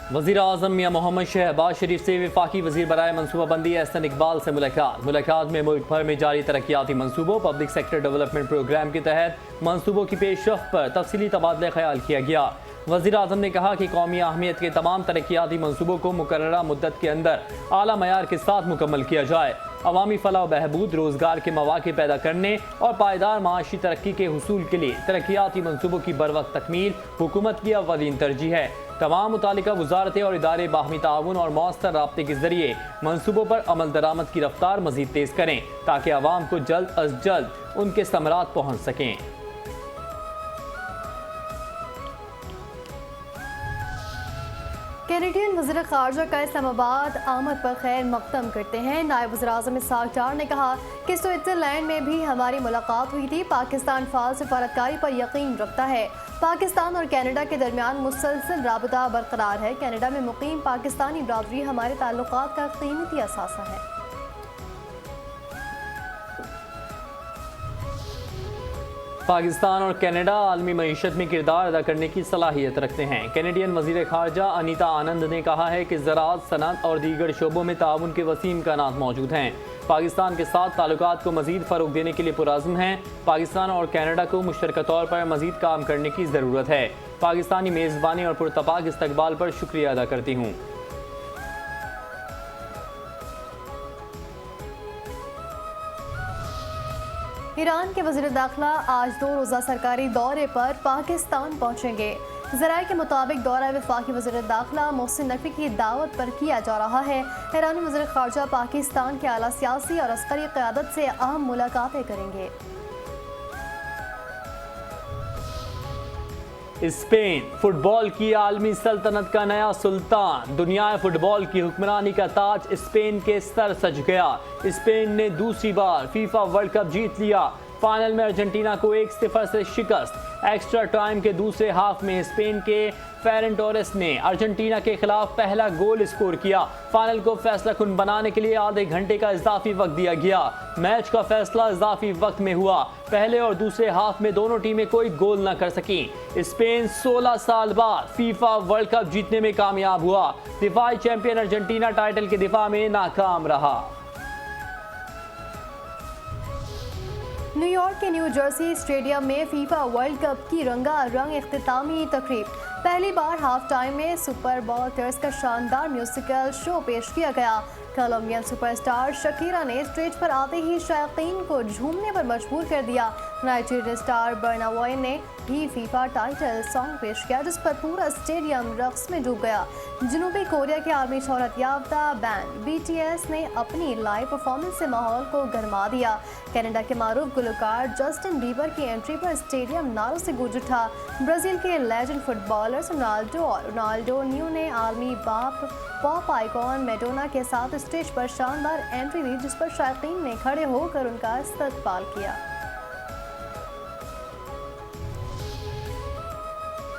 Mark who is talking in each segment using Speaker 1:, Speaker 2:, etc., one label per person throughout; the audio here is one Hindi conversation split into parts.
Speaker 1: वज़ीर-ए-आज़म मियां मोहम्मद शहबाज शरीफ से वफाकी वज़ीर बराए मनसूबाबंदी एहसन इकबाल से मुलाकात में मुल्क भर में जारी तरक्याती मनसूबों पब्लिक सेक्टर डेवलपमेंट प्रोग्राम के तहत मनसूबों की पेशरफ्त पर तफसीली तबादला ख्याल किया गया। वज़ीर-ए-आज़म ने कहा कि कौमी अहमियत के तमाम तरक्याती मनसूबों को मुकर्ररा मुद्दत के अंदर आला मयार के साथ मुकम्मल किया जाए। अवामी फलाह व बहबूद, रोज़गार के मौक़े पैदा करने और पायदार माशी तरक्की के हुसूल के लिए तरक्याती मनसूबों की बरवक्त तकमील हुकूमत की अव्वलीन तरजीह है। तमाम मुतालिका वज़ारतें और इदारे बाहमी ताउन और मौसर राब्ते के ज़रिए मनसूबों पर अमल दरामद की रफ्तार मज़ीद तेज़ करें ताकि आवाम को जल्द अज जल्द उनके समरात पहुँच सकें।
Speaker 2: कैनेडियन वज़ीर ख़ारजा का इस्लामाबाद आमद पर खैर मक़दम करते हैं। नायब वज़ीर-ए-आज़म इसहाक़ डार ने कहा कि स्विट्ज़रलैंड में भी हमारी मुलाकात हुई थी। पाकिस्तान फ़ाल सफारतकारी पर यकीन रखता है। पाकिस्तान और कनाडा के दरमियान मुसलसल राबता बरकरार है। कनाडा में मुकीम पाकिस्तानी बरादरी हमारे ताल्लुकात का कीमती असासा है।
Speaker 1: पाकिस्तान और कनाडा आलमी मईशत में किरदार अदा करने की सलाहियत रखते हैं। कैनेडियन वज़ीर ख़ारजा अनीता आनंद ने कहा है कि ज़राअत, सनअत और दीगर शोबों में ताउन के वसीम इम्कानात मौजूद हैं। पाकिस्तान के साथ ताल्लुकात को मज़ीद फ़रोग़ देने के लिए पुरअज़्म हैं। पाकिस्तान और कनाडा को मुश्तरका तौर पर मज़ीद काम करने की ज़रूरत है। पाकिस्तानी मेज़बानी और पुरतपाक इस्तकबाल पर शुक्रिया अदा करती हूँ।
Speaker 2: ईरान के वज़ीर दाखिला आज 2 रोज़ा सरकारी दौरे पर पाकिस्तान पहुँचेंगे। ज़राए के मुताबिक दौरा वफाकी वज़ीर दाखिला मोहसिन नकवी की दावत पर किया जा रहा है। ईरानी वज़ीर ख़ारजा पाकिस्तान के आला सियासी और अस्करी क़यादत से अहम मुलाकातें करेंगे।
Speaker 1: स्पेन फुटबॉल की आलमी सल्तनत का नया सुल्तान, दुनिया फुटबॉल की हुक्मरानी का ताज स्पेन के सर सज गया। स्पेन ने दूसरी बार फीफा वर्ल्ड कप जीत लिया। फाइनल में अर्जेंटीना को 1-0 से शिकस्त। एक्स्ट्रा टाइम के दूसरे हाफ में स्पेन के फेरन टोरेस ने अर्जेंटीना के खिलाफ पहला गोल स्कोर किया। फाइनल को फैसला कुन बनाने के लिए आधे घंटे का इजाफी वक्त दिया गया। मैच का फैसला इजाफी वक्त में हुआ। पहले और दूसरे हाफ में दोनों टीमें कोई गोल न कर सकी। स्पेन 16 साल बाद फीफा वर्ल्ड कप जीतने में कामयाब हुआ। दिफाई चैंपियन अर्जेंटीना टाइटल के दिफा में नाकाम रहा।
Speaker 2: न्यूयॉर्क के न्यू जर्सी स्टेडियम में फीफा वर्ल्ड कप की रंगारंग इख्तितामी तकरीब। पहली बार हाफ टाइम में सुपर बॉलर्स का शानदार म्यूजिकल शो पेश किया गया। कोलंबियन सुपरस्टार शकीरा ने स्टेज पर आते ही शायकीन को झूमने पर मजबूर कर दिया। नाइजीरियन स्टार बर्ना बॉय ने भी फीफा टाइटल सॉन्ग पेश किया जिस पर पूरा स्टेडियम रक्स में डूब गया। जनूबी कोरिया के आलमी शोहरत याफ्ता बैंड BTS ने अपनी लाइव परफॉर्मेंस से माहौल को गरमा दिया। कनाडा के मारूफ गुलकार जस्टिन बीबर की एंट्री पर स्टेडियम नारों से गूंज उठा। ब्राज़ील के लेजेंड फुटबॉलर्स रोनाल्डो न्यू ने आलमी पॉप आइकॉन मैडोना के साथ स्टेज पर शानदार एंट्री दी जिस पर शायकीन ने खड़े होकर उनका इस्तकबाल किया।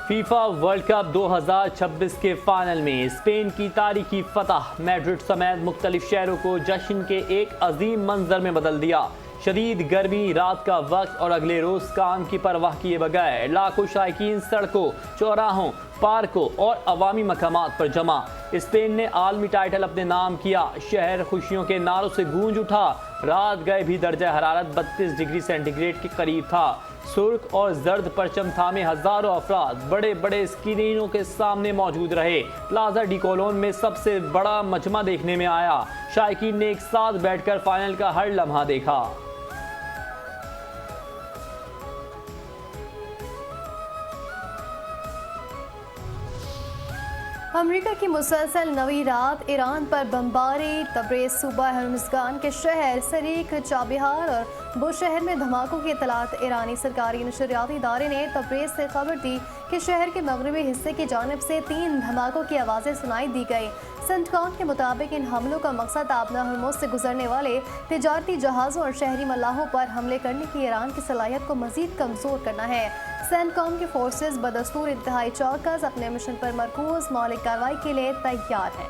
Speaker 1: फीफा वर्ल्ड कप 2026 के फाइनल में स्पेन की तारीखी फतह मैड्रिड समेत मुख्तलिफ शहरों को जश्न के एक अजीम मंजर में बदल दिया। शदीद गर्मी, रात का वक्त और अगले रोज काम की परवाह किए बगैर लाखों शायकीन सड़कों, चौराहों, पार्कों और अवामी मकामात पर जमा। स्पेन ने आलमी टाइटल अपने नाम किया। शहर खुशियों के नारों से गूंज उठा। रात गए भी दर्जा हरारत 32 डिग्री सेंटीग्रेड के करीब था। सुर्ख और जर्द परचम थामे हजारों अफराद बड़े बड़े स्क्रीनों के सामने मौजूद रहे। प्लाजा डी कोलोन में सबसे बड़ा मजमा देखने में आया। शायकीन ने एक साथ बैठकर फाइनल का हर लम्हा देखा।
Speaker 2: अमेरिका की मुसलसल नवी रात ईरान पर बमबारी। तब्रेज़ सूबा हर्मुज़गान के शहर सरीख, चाबिहार और बुशहर में धमाकों की इतलात। ईरानी सरकारी नशरियाती इदारे ने तब्रेज़ से खबर दी कि शहर के मगरबी हिस्से की जानिब से 3 धमाकों की आवाज़ें सुनाई दी गई। सेंटकॉम के मुताबिक इन हमलों का मकसद आबना हरमुज़ से गुजरने वाले तिजारती जहाज़ों और शहरी मल्लाहों पर हमले करने की ईरान की सलाहियत को मज़ीद कमज़ोर करना है। सेंटकॉम के फोर्सेस बदस्तूर इंतहाई चौकस अपने मिशन पर मरकूज मौलिक कार्रवाई के लिए तैयार हैं।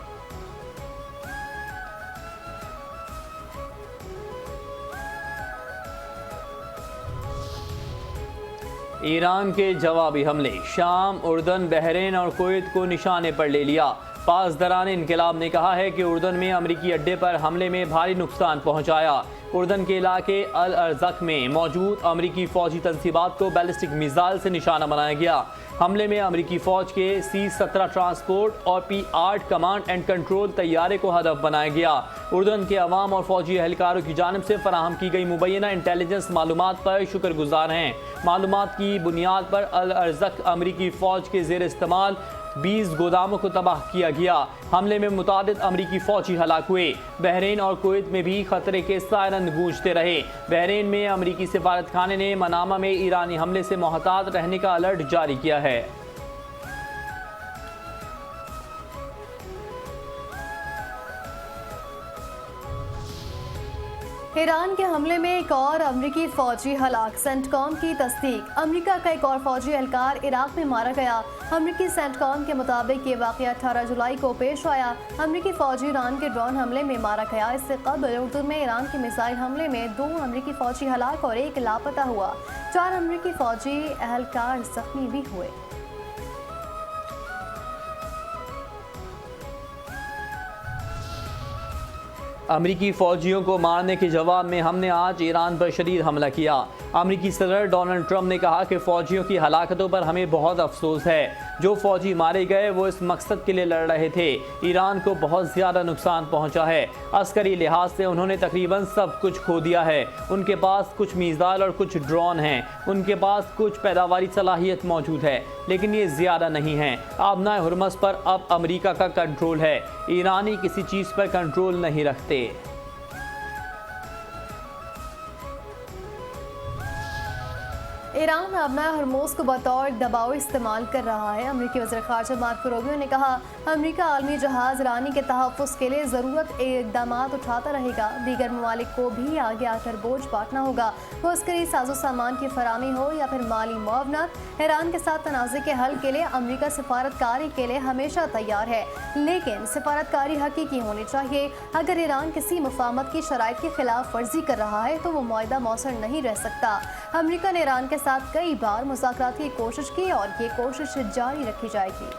Speaker 1: ईरान के जवाबी हमले, शाम, उर्दन, बहरीन और कुवैत को निशाने पर ले लिया। पासदारान इनकलाब ने कहा है कि उर्दन में अमरीकी अड्डे पर हमले में भारी नुकसान पहुंचाया। उर्दन के इलाके अल अरज़क में मौजूद अमरीकी फौजी तंसीबात को बैलिस्टिक मिसाइल से निशाना बनाया गया। हमले में अमरीकी फौज के C-17 ट्रांसपोर्ट और P-8 कमांड एंड कंट्रोल तैयारे को हदफ बनाया गया। उर्दन के अवाम और फौजी एहलकारों की जानिब से फराहम की गई मुबैना इंटेलिजेंस मालूमात पर शुक्रगुजार हैं। मालूमात की बुनियाद पर अल अरज़क अमरीकी फौज के ज़ेर इस्तेमाल 20 गोदामों को तबाह किया गया। हमले में मुतादिद अमरीकी फौजी हलाक हुए। बहरीन और कुवैत में भी खतरे के सायरन गूंजते रहे। बहरीन में अमरीकी सिफारतखाने ने मनामा में ईरानी हमले से मोहतात रहने का अलर्ट जारी किया है।
Speaker 2: ईरान के हमले में एक और अमरीकी फौजी हलाक, सेंटकॉम की तस्दीक। अमरीका का एक और फौजी एहलकार इराक में मारा गया। अमरीकी सेंटकॉम के मुताबिक ये वाक़या 18 जुलाई को पेश आया। अमरीकी फौजी ईरान के ड्रोन हमले में मारा गया। इससे कबल उर्दू में ईरान के मिसाइल हमले में 2 अमरीकी फौजी हलाक और 1 लापता हुआ। 4 अमरीकी फौजी एहलकार जख्मी भी हुए।
Speaker 1: अमरीकी फौजियों को मारने के जवाब में हमने आज ईरान पर शदीद हमला किया। अमरीकी सदर डोनाल्ड ट्रंप ने कहा कि फौजियों की हलाकतों पर हमें बहुत अफसोस है। जो फौजी मारे गए वो इस मकसद के लिए लड़ रहे थे। ईरान को बहुत ज़्यादा नुकसान पहुंचा है। अस्करी लिहाज से उन्होंने तकरीबन सब कुछ खो दिया है। उनके पास कुछ मिसाइल और कुछ ड्रोन हैं। उनके पास कुछ पैदावारी सलाहियत मौजूद है, लेकिन ये ज़्यादा नहीं है। आबनाए हुर्मस पर अब अमरीका का कंट्रोल है। ईरानी किसी चीज़ पर कंट्रोल नहीं रखते।
Speaker 2: ईरान अपना हरमोज को बतौर दबाव इस्तेमाल कर रहा है। अमरीकी वज़ीर ख़ारजा मार्को रूबियो ने कहा, अमरीका आलमी जहाज़ रानी के तहफ़्फ़ुज़ के लिए ज़रूरत इक़दाम उठाता रहेगा। दीगर ममालिक को भी आगे आकर बोझ बांटना होगा। वो अस्करी साजो सामान की फराहमी हो या फिर माली मुआवनत। ईरान के साथ तनाज़े के हल के लिए अमरीका सिफारतकारी के लिए हमेशा तैयार है, लेकिन सिफारतकारी हकीकी होनी चाहिए। अगर ईरान किसी मुफाहमत की शराइत की खिलाफ वर्जी कर रहा है तो वो मुआहदा मौसर नहीं रह सकता। अमरीका ने ईरान के साथ कई बार मुज़ाकरात की कोशिश की और ये कोशिश जारी रखी जाएगी।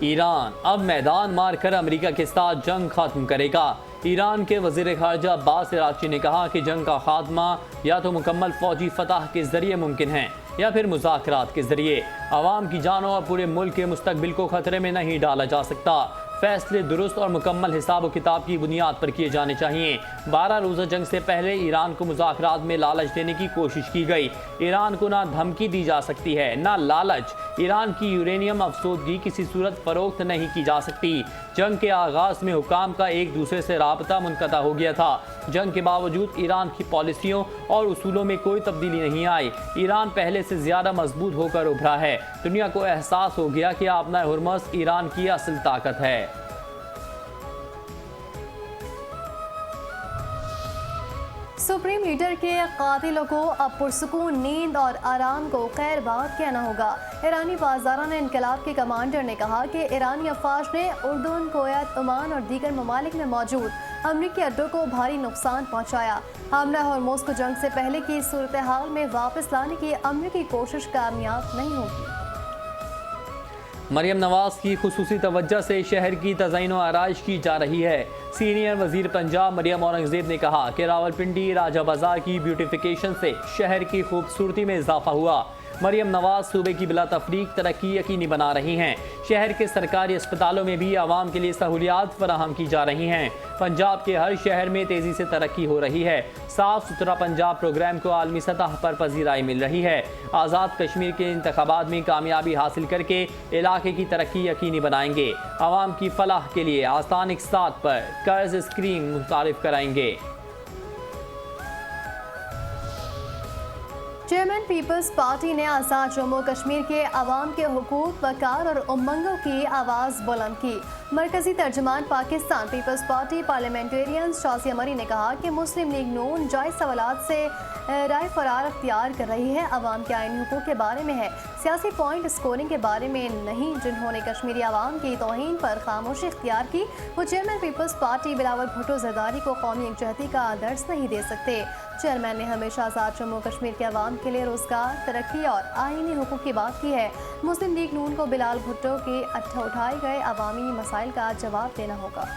Speaker 1: ईरान अब मैदान मारकर अमेरिका के साथ जंग खत्म करेगा। ईरान के वज़ीर ख़ारजा अब्बास अराग़ची ने कहा कि जंग का खात्मा या तो मुकम्मल फ़ौजी फतह के ज़रिए मुमकिन है या फिर मुज़ाकरात के ज़रिए। अवाम की जानों और पूरे मुल्क के मुस्तक़बिल को ख़तरे में नहीं डाला जा सकता। फैसले दुरुस्त और मुकम्मल हिसाब व किताब की बुनियाद पर किए जाने चाहिए। 12 रोज़ा जंग से पहले ईरान को मुज़ाकरात में लालच देने की कोशिश की गई। ईरान को ना धमकी दी जा सकती है ना लालच। ईरान की यूरेनियम अफसोदगी किसी सूरत फ़रोख्त नहीं की जा सकती। जंग के आगाज़ में हुकाम का एक दूसरे से राबता मुनक़ता हो गया था। जंग के बावजूद ईरान की पॉलिसियों और उसूलों में कोई तब्दीली नहीं आई। ईरान पहले से ज़्यादा मजबूत होकर उभरा है। दुनिया को एहसास हो गया कि आबना हुर्मस ईरान की असल ताकत है।
Speaker 2: सुप्रीम लीडर के कातिलों को अब पुरसुकून नींद और आराम को खैर बात कहना होगा। ईरानी बाज़ारान इनकलाब के कमांडर ने कहा कि ईरानी अफवाज ने उर्दून, कुवैत, ओमान और दीगर ममालिक में मौजूद अमरीकी अड्डों को भारी नुकसान पहुँचाया। हमला हॉर्मोज़ को जंग से पहले की सूरत हाल में वापस लाने की अमरीकी कोशिश कामयाब नहीं होगी।
Speaker 1: मरियम नवाज की खुसूसी तवज्जो से शहर की तज़यीन व आराइश की जा रही है। सीनियर वजीर पंजाब मरियम औरंगज़ेब ने कहा कि रावलपिंडी राजा बाजार की ब्यूटिफिकेशन से शहर की खूबसूरती में इजाफा हुआ। मरियम नवाज सूबे की बिला तफरीक तरक्की यकीनी बना रही हैं। शहर के सरकारी अस्पतालों में भी आवाम के लिए सहूलियात फराहम की जा रही हैं। पंजाब के हर शहर में तेज़ी से तरक्की हो रही है। साफ सुथरा पंजाब प्रोग्राम को आलमी सतह पर पजीराई मिल रही है। आज़ाद कश्मीर के इंतखाबात में कामयाबी हासिल करके इलाके की तरक्की यकीनी बनाएंगे। आवाम की फलाह के लिए आसान इक़सात पर कर्ज स्कीम मुतारिफ कराएंगे।
Speaker 2: चेयरमैन पीपल्स पार्टी ने आज़ाद जम्मू कश्मीर के अवाम के हुकूक, वकार और उमंगों की आवाज़ बुलंद की। मरकजी तर्जुमान Pakistan Peoples Party Parliamentarians Shazia Marri ने कहा कि मुस्लिम लीग नून जायज़ सवालात से राय फरार अख्तियार कर रही है, अवाम के आइनी हुकूक के बारे में है। सियासी पॉइंट स्कोरिंग के बारे में नहीं। जिन्होंने कश्मीरी आवाम की तौहीन पर खामोशी इख्तियार की, वो chairman people's party Bilawal Bhutto Zardari को कौमी यकजहती का दर्स नहीं दे सकते। चेयरमैन ने हमेशा आज़ाद जम्मू कश्मीर के अवाम के लिए रोजगार, तरक्की और आईनी हुकूक की बात की है। मुस्लिम लीग नून को बिलावल भुट्टो के उठाए गए अवामी मसाइल का जवाब देना होगा।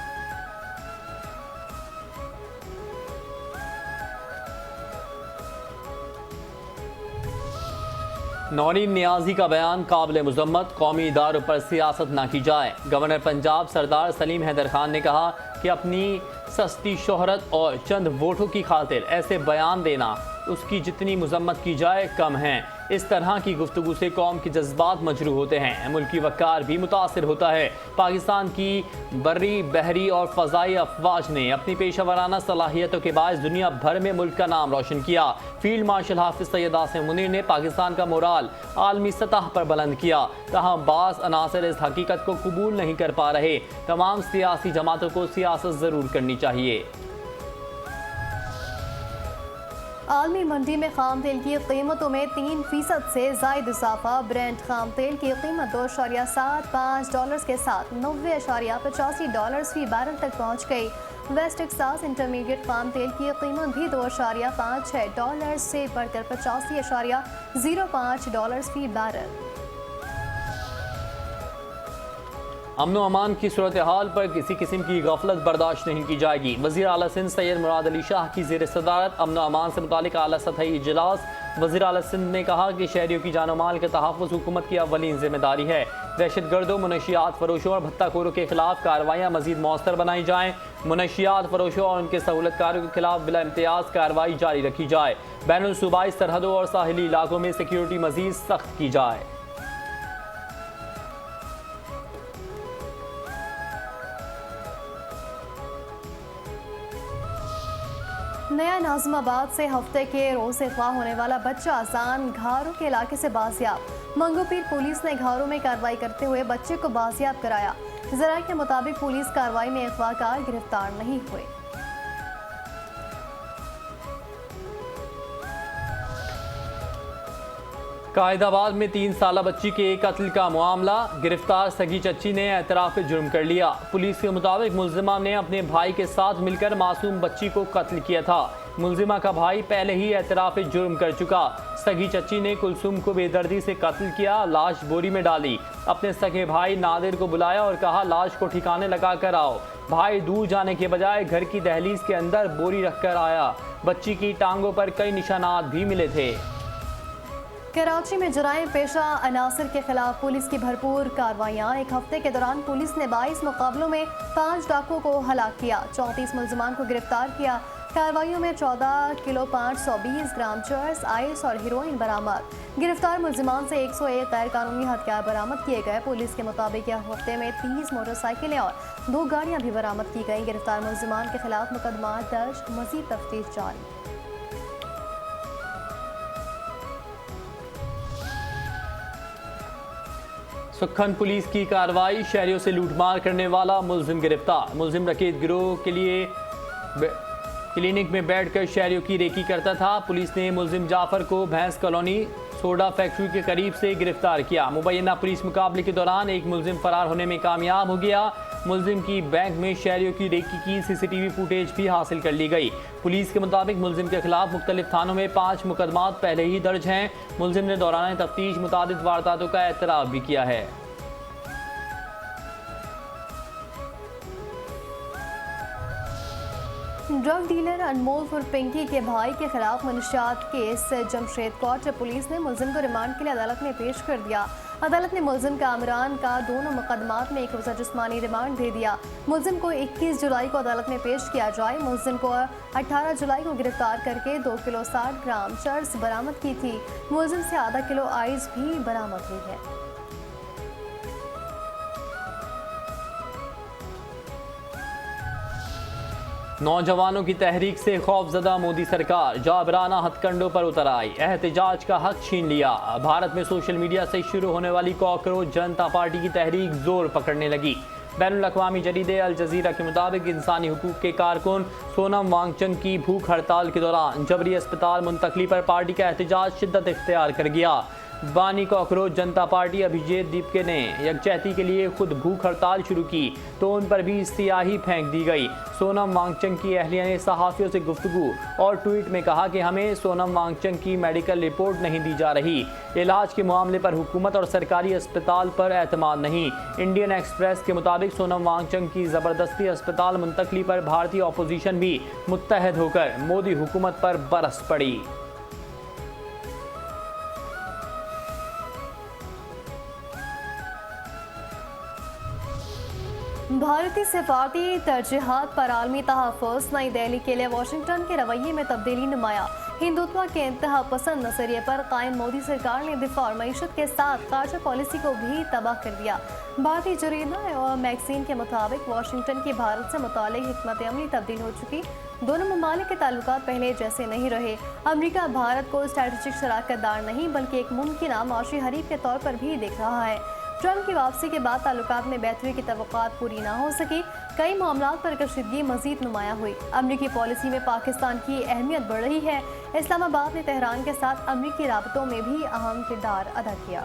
Speaker 1: नौरीन नियाजी का बयान काबिल मुजम्मत, कौमी इदारों पर सियासत ना की जाए। गवर्नर पंजाब सरदार सलीम हैदर खान ने कहा कि अपनी सस्ती शोहरत और चंद वोटों की खातिर ऐसे बयान देना उसकी जितनी मुजम्मत की जाए कम है। इस तरह की गुफ्तगू से कौम के जज्बात मजरू होते हैं, मुल्की वक़ार भी मुतासिर होता है। पाकिस्तान की बर्री, बहरी और फ़ज़ाई अफवाज ने अपनी पेशा वराना सलाहियतों के बायस दुनिया भर में मुल्क का नाम रोशन किया। फील्ड मार्शल हाफिज सैयद आसिम मुनीर ने पाकिस्तान का मोराल आलमी सतह पर बुलंद किया। तहम बाज़ अनासर इस हकीकत को कबूल नहीं कर पा रहे। तमाम सियासी जमातों को सियासत ज़रूर करनी चाहिए।
Speaker 2: आलमी मंडी में खाम तेल की कीमतों में 3% से ज़ायद इजाफा। ब्रेंट खाम तेल की कीमत $2.75 के साथ $90.85 फी बैरल तक पहुँच गई। वेस्ट टेक्सास इंटरमीडिएट खाम तेल की कीमत भी $2.56 से बढ़कर $85.05 फी बैरल।
Speaker 1: अमन अमान की सूरत हाल पर किसी किस्म की गफलत बर्दाश्त नहीं की जाएगी। वज़ीर आला सिंध सैयद मुराद अली शाह की ज़ेर सदारत अमन अमान से मुतालिक आला सतही इजलास। वज़ीर आला सिंध ने कहा कि शहरियों की जान माल के तहफ़्फ़ुज़ हुकूमत की अव्वलीन जिम्मेदारी है। दहशतगर्दों, मुनशियात फरोशों और भत्ताखोरों के खिलाफ कार्रवाइयाँ मज़ीद मौसर बनाई जाएँ। मुनशियात फरोशों और उनके सहूलतकारों के खिलाफ बिला इम्तियाज़ कार्रवाई जारी रखी जाए। बैनुल सूबाई सरहदों और साहिली इलाकों में सिक्योरिटी मज़ीद सख्त की जाए।
Speaker 2: नया नाज़िमाबाद से हफ्ते के रोज़ अगवा होने वाला बच्चा आसान घारों के इलाके से बाजियाब। मंगोपीर पुलिस ने घारों में कार्रवाई करते हुए बच्चे को बाजियाब कराया। ज़राए के मुताबिक पुलिस कार्रवाई में अगवाकार गिरफ्तार नहीं हुए।
Speaker 1: कायदाबाद में 3 साला बच्ची के कत्ल का मामला। गिरफ्तार सगी चच्ची ने एतराफ़ जुर्म कर लिया। पुलिस के मुताबिक मुल्जिमा ने अपने भाई के साथ मिलकर मासूम बच्ची को कत्ल किया था। मुल्जिमा का भाई पहले ही एतराफ़ जुर्म कर चुका। सगी चच्ची ने कुलसुम को बेदर्दी से कत्ल किया, लाश बोरी में डाली। अपने सगे भाई नादिर को बुलाया और कहा लाश को ठिकाने लगा कर आओ। भाई दूर जाने के बजाय घर की दहलीज के अंदर बोरी रख कर आया। बच्ची की टांगों पर कई निशानात भी मिले थे।
Speaker 2: कराची में जराइम पेशा अनासर के खिलाफ पुलिस की भरपूर कार्रवाइयाँ। एक हफ्ते के दौरान पुलिस ने 22 मुकाबलों में 5 डाकुओं को हलाक किया, 34 मुल्जिमान को गिरफ्तार किया। कार्रवाइयों में 14 किलो 520 ग्राम चर्स, आइस और हीरोइन बरामद। गिरफ्तार मुल्जिमान से 101 गैर कानूनी हथियार बरामद किए गए। पुलिस के मुताबिक यह हफ्ते में 30 मोटरसाइकिलें और 2 गाड़ियाँ भी बरामद की गईं। गिरफ्तार मुल्जिमान के खिलाफ मुकदमा दर्ज, मजीद तफ्तीश जारी।
Speaker 1: सुखन पुलिस की कार्रवाई। शहरियों से लूटमार करने वाला मुल्जिम गिरफ्तार। मुल्जिम रकीत गिरोह के लिए क्लिनिक में बैठकर शहरियों की रेकी करता था। पुलिस ने मुल्जिम जाफर को भैंस कॉलोनी सोडा फैक्ट्री के करीब से गिरफ्तार किया। मुबैना पुलिस मुकाबले के दौरान एक मुल्जिम फरार होने में कामयाब हो गया। मुल्जिम की बैंक में शहरियों की रेकी की सीसीटीवी फुटेज भी हासिल कर ली गई। पुलिस के मुताबिक मुल्जिम के खिलाफ मुख्तलिफ थानों में 5 मुकदमात पहले ही दर्ज हैं। मुल्जिम ने दौरान तफ्तीश मुतादिद वारदातों का एतराफ़ भी किया है।
Speaker 2: ड्रग डीलर अनमोल फुर पिंकी के भाई के खिलाफ मनशियात केस जमशेद कोर्ट पुलिस ने मुल्जिम को रिमांड के लिए अदालत में पेश कर दिया। अदालत ने मुल्जिम कामरान का दोनों मुकदमात में 1 रोज़ा जिस्मानी रिमांड दे दिया। मुल्जिम को 21 जुलाई को अदालत में पेश किया जाए। मुल्जिम को 18 जुलाई को गिरफ्तार करके 2 किलो 60 ग्राम चर्स बरामद की थी। मुल्जिम से आधा किलो आइस भी बरामद हुई है।
Speaker 1: नौजवानों की तहरीक से खौफजदा मोदी सरकार जाबराना हथकंडों पर उतर आई, एहतजाज का हक छीन लिया। भारत में सोशल मीडिया से शुरू होने वाली कॉकरोच जनता पार्टी की तहरीक जोर पकड़ने लगी। बैनुल अक़वामी जरीदे अल जज़ीरा के मुताबिक इंसानी हुकूक के कारकुन सोनम वांगचुक की भूख हड़ताल के दौरान जबरी अस्पताल मुंतकली पर पार्टी का एहतजाज शिद्दत इख्तियार कर गया। बानी कॉकरोच जनता पार्टी अभिजीत दीपके ने यकजहती के लिए खुद भूख हड़ताल शुरू की तो उन पर भी स्याही फेंक दी गई। सोनम वांगचुक की अहलिया ने सहाफ़ियों से गुफ्तगू और ट्वीट में कहा कि हमें सोनम वांगचुक की मेडिकल रिपोर्ट नहीं दी जा रही। इलाज के मामले पर हुकूमत और सरकारी अस्पताल पर एतमाद नहीं। इंडियन एक्सप्रेस के मुताबिक सोनम वांगचुक की ज़बरदस्ती अस्पताल मुंतकली पर भारतीय अपोजिशन भी मुत्तहद होकर मोदी हुकूमत पर बरस पड़ी।
Speaker 2: भारतीय सिफारती तरजीहात पर आलमी तहफ़्फ़ुज़ नई दिल्ली के लिए वाशिंगटन के रवैये में तब्दीली नुमाया। हिंदुत्व के इंतहा पसंद नजरिए पर कायम मोदी सरकार ने दिफा और मईशत के साथ खारजा पॉलिसी को भी तबाह कर दिया। भारतीय जरीदा और मैगजीन के मुताबिक वाशिंगटन की भारत से मुतालिक हिकमत अमली तब्दील हो चुकी। दोनों ममालिक के ताल्लुकात पहले जैसे नहीं रहे। अमरीका भारत को स्ट्रेटेजिक शराकतदार नहीं बल्कि एक मुमकिन माशी हरीफ के तौर पर भी देख रहा है। ट्रंप की वापसी के बाद ताल्लुकात में बेहतरी की तवक्कुआत पूरी ना हो सकी। कई मामलात पर कशीदगी मजीद नुमाया हुई। अमरीकी पॉलिसी में पाकिस्तान की अहमियत बढ़ रही है। इस्लामाबाद ने तेहरान के साथ अमरीकी राबतों में भी अहम किरदार अदा किया।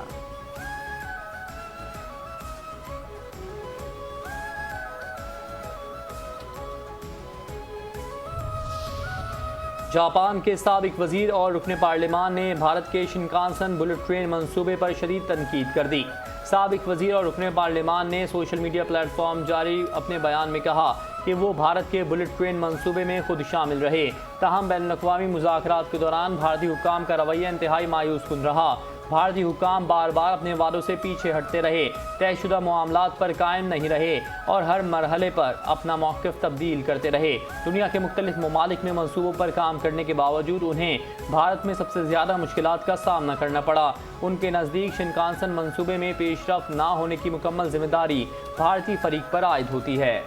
Speaker 1: जापान के साबिक वजीर और रुकने पार्लियामान ने भारत के शिनकानसन बुलेट ट्रेन मंसूबे पर शदीद तनकीद कर दी। साबिक वजीर और रुकने पार्लियामान ने सोशल मीडिया प्लेटफॉर्म जारी अपने बयान में कहा कि वो भारत के बुलेट ट्रेन मंसूबे में खुद शामिल रहे। ताहम बैनुल-अक़वामी मुज़ाकरात के दौरान भारतीय हुक्काम का रवैया इंतहाई मायूस कुन रहा। भारतीय हुक्काम बार बार अपने वादों से पीछे हटते रहे, तयशुदा मामलात पर कायम नहीं रहे और हर मरहले पर अपना मौक़िफ़ तब्दील करते रहे। दुनिया के मुख्तलिफ ममालिक में मंसूबों पर काम करने के बावजूद उन्हें भारत में सबसे ज़्यादा मुश्किलात का सामना करना पड़ा। उनके नज़दीक शिनकानसन मंसूबे में पेशरफ्त ना होने की मुकम्मल जिम्मेदारी भारतीय फरीक पर आयद होती है।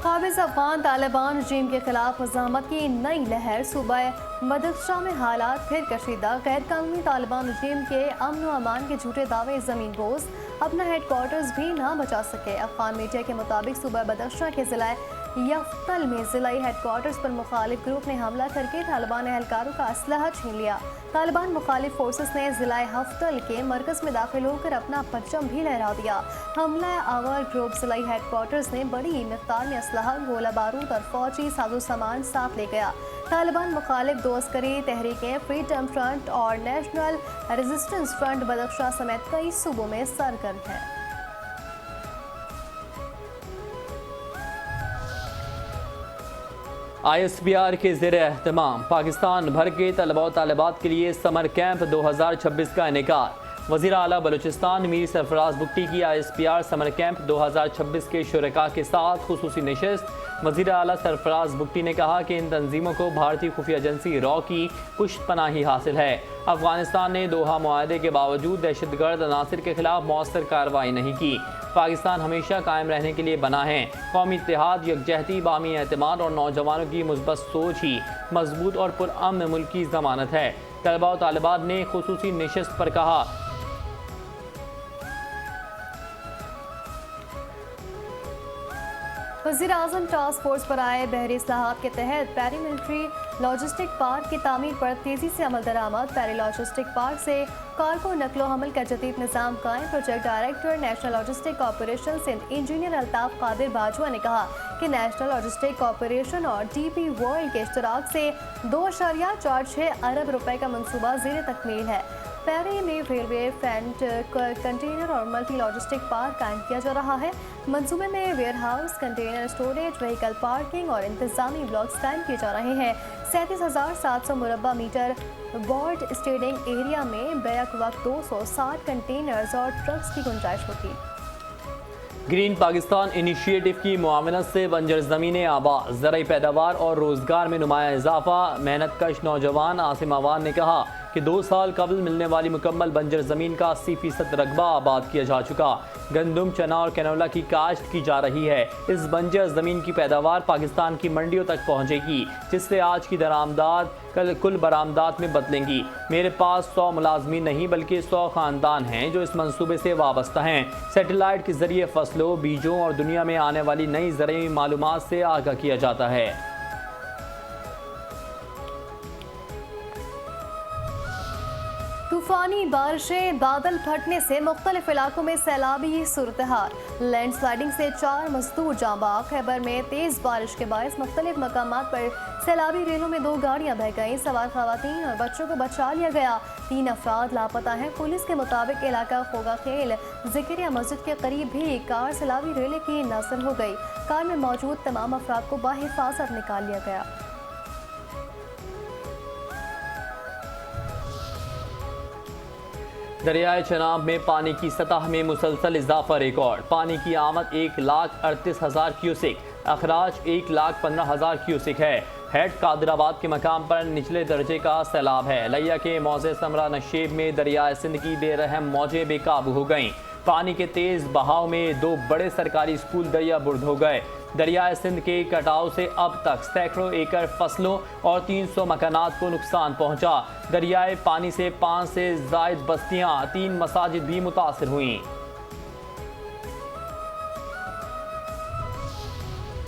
Speaker 2: काबिज़ अफ़गान तालिबान रजीम के खिलाफ मज़ाहमत की नई लहर। सूबा बदख्शां में हालात फिर कशीदा। गैर कानूनी तालिबान रजीम के अमन व अमान के झूठे दावे ज़मीन बोस अपना हेडक्वार्टर्स भी ना बचा सके। अफ़गान मीडिया के मुताबिक सूबा बदख्शां के ज़िला यफ्तल में ज़िलाई हेडक्वार्टर्स पर मुखालिफ ग्रुप ने हमला करके तालिबान एहलकारों का असलहा छीन लिया। तालिबान मुखालिफ फोर्सेस ने ज़िला हफ्तल के मरकज़ में दाखिल होकर अपना परचम भी लहरा दिया। हमला आवर ग्रुप ज़िलाई हेडक्वार्टर्स ने बड़ी मिक़दार में असलहा, गोला बारूद और फौजी साजो सामान साथ ले गया। तालिबान मुखालिफ दो अस्करी तहरीकें फ्रीडम फ्रंट और नेशनल रेजिस्टेंस फ्रंट बदख्शां समेत कई सूबों में सरगर्म है।
Speaker 1: ISPR के ज़ेर एहतमाम पाकिस्तान भर के तलबा व तालिबात के लिए समर कैंप 2026 का इनेकार। वज़ीर आला बलूचिस्तान मीर सरफराज बुगटी की ISPR समर कैंप 2026 के शुरका के साथ खुसूसी नशिस्त। वज़ीर आला सरफराज बुगटी ने कहा कि इन तंजीमों को भारतीय खुफिया एजेंसी रॉ की पुष्ट पनाही हासिल है। अफगानिस्तान ने दोहा मुआहदे के बावजूद दहशतगर्द अनासर के खिलाफ मौसर कार्रवाई नहीं की। पाकिस्तान हमेशा कायम रहने के लिए बना है। कौमी इत्तेहाद, यकजहती, बामी एतमाद और नौजवानों की मुस्बत सोच ही मजबूत और पुरअमन मुल्क की ज़मानत है। तलबा व तालिबात ने खुसूसी नशिस्त पर कहा
Speaker 2: वज़ीर आज़म टास्क फोर्स पर आए बहरी इस्लाहात के तहत पैरी मिलिट्री लॉजिस्टिक पार्क की तामीर पर तेज़ी से अमल दरामद। पैरी लॉजिस्टिक पार्क से कार्गो नकलो हमल का जदीद निज़ाम कायम। Project director national logistic corporation Sindh engineer Altaf Qadir Bajwa ने कहा कि नेशनल लॉजिस्टिक कॉर्पोरेशन और DP वर्ल्ड के इश्तराक से 2.46 अरब रुपए का मनसूबा ज़ेर तकमील है। पैरी में रेलवे फ्रंट कंटेनर और मल्टी लॉजिस्टिक पार्क कायम किया जा रहा है। मंसूबे में warehouse, container storage, vehicle parking और इंतजामी ब्लॉक्स कायम किए जा रहे हैं। 37,700 मुरब्बा मीटर बोर्ड स्टेडिंग एरिया में बैक वक्त 260 कंटेनर्स और ट्रक्स की गुंजाइश होगी।
Speaker 1: ग्रीन पाकिस्तान इनिशिएटिव की मुआवनत से बंजर ज़मीनें आबाद, ज़राई पैदावार और रोज़गार में नुमाया इजाफा। मेहनत कश नौजवान आसिम आवान ने कहा कि 2 साल कबल मिलने वाली मुकम्मल बंजर ज़मीन का 80% रकबा आबाद किया जा चुका। गंदम, चना और कैनोला की काश्त की जा रही है। इस बंजर ज़मीन की पैदावार पाकिस्तान की मंडियों तक पहुँचेगी, जिससे आज की दरामदाद कल कुल बरामदात में बदलेंगी। मेरे पास 100 मुलाजमीन नहीं बल्कि 100 ख़ानदान हैं जो इस मंसूबे से वाबस्ता हैं। सैटेलाइट के ज़रिए फसलों, बीजों और दुनिया में आने वाली नई ज़रूरी मालूमात से आगाह किया जाता है।
Speaker 2: तूफानी बारिशें, बादल फटने से मुख्तलिफ इलाकों में सैलाबी सूरत-ए-हाल। लैंडस्लाइडिंग से 4 मजदूर जाँ बाग। खैबर में तेज़ बारिश के बायस मुख्तलिफ मकामात पर सैलाबी रेलों में 2 गाड़ियाँ बह गईं। सवार खवातीन और बच्चों को बचा लिया गया। 3 अफराद लापता हैं। पुलिस के मुताबिक इलाका खोगा खेल ज़िक्रिया मस्जिद के करीब भी कार सैलाबी रेले की नज़र हो गई। कार में मौजूद तमाम अफराद को बाहिफाजत निकाल लिया गया।
Speaker 1: दरियाए चनाब में पानी की सतह में मुसलसल इजाफा रिकॉर्ड। पानी की आमद 1,38,000 क्यूसेक, अखराज 1,15,000 क्यूसेक है। हेड कादिराबाद के मकाम पर निचले दर्जे का सैलाब है। लिया के मौजे समरा नशेब में दरियाए सिंध की बेरहम मौजें बेकाबू हो गईं। पानी के तेज बहाव में 2 बड़े सरकारी स्कूल दरिया बुर्द हो गए। दरियाए सिंध के कटाव से अब तक सैकड़ों एकड़ फसलों और 300 मकानात को नुकसान पहुंचा। दरियाए पानी से 5 से ज़ायद बस्तियां, 3 मसाजिद भी मुतासिर हुईं।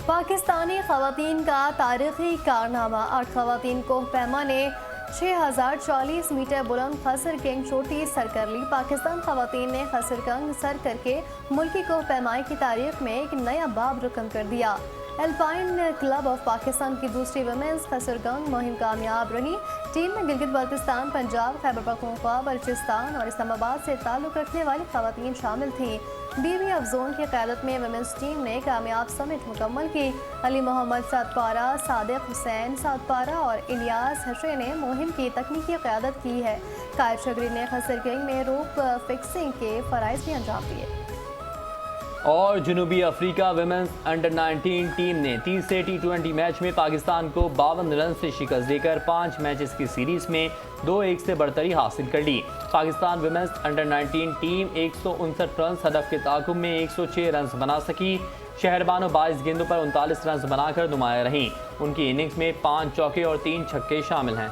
Speaker 2: पाकिस्तानी खवातीन का तारीखी कारनामा। 8 खवातीन को पैमा ने 6040 मीटर बुलंद खसर गंग चोटी सर कर ली। पाकिस्तान खवातीन ने खसर गंग सर करके मुल्की को पैमाई की तारीख में एक नया बाब रकम कर दिया। एल्पाइन क्लब ऑफ पाकिस्तान की दूसरी वुमेन्स खसरगंग मुहिम कामयाब रही। टीम में गिलगित बल्तिस्तान, पंजाब, खैबर पख्तूनख्वा, बलूचिस्तान और इस्लामाबाद से ताल्लुक़ रखने वाली खवातीन शामिल थीं। बीबी अफजोन की क़यादत में वुमेन्स टीम ने कामयाब समिट मुकम्मल की। अली मोहम्मद सातपारा, सादिक हुसैन सातपारा और इलियास हशे ने मुहिम की तकनीकी क़यादत की है। कायद शगरी ने खसरगंग में रोप फिक्सिंग के फ़राइज़ भी अंजाम दिए।
Speaker 1: और जनूबी अफ्रीका वुमेन्स अंडर 19 टीम ने तीसरे T20 मैच में पाकिस्तान को 52 रन से शिकस्त देकर 5 मैचेस की सीरीज में 2-1 से बढ़तरी हासिल कर ली। Pakistan women's under 19 team 159 run हदफ के ताकुब में 106 रन बना सकी। शहरबानो 22 गेंदों पर 39 रन बनाकर नुमाया रहीं। उनकी इनिंग्स में 5 चौके और 3 छक्के शामिल हैं।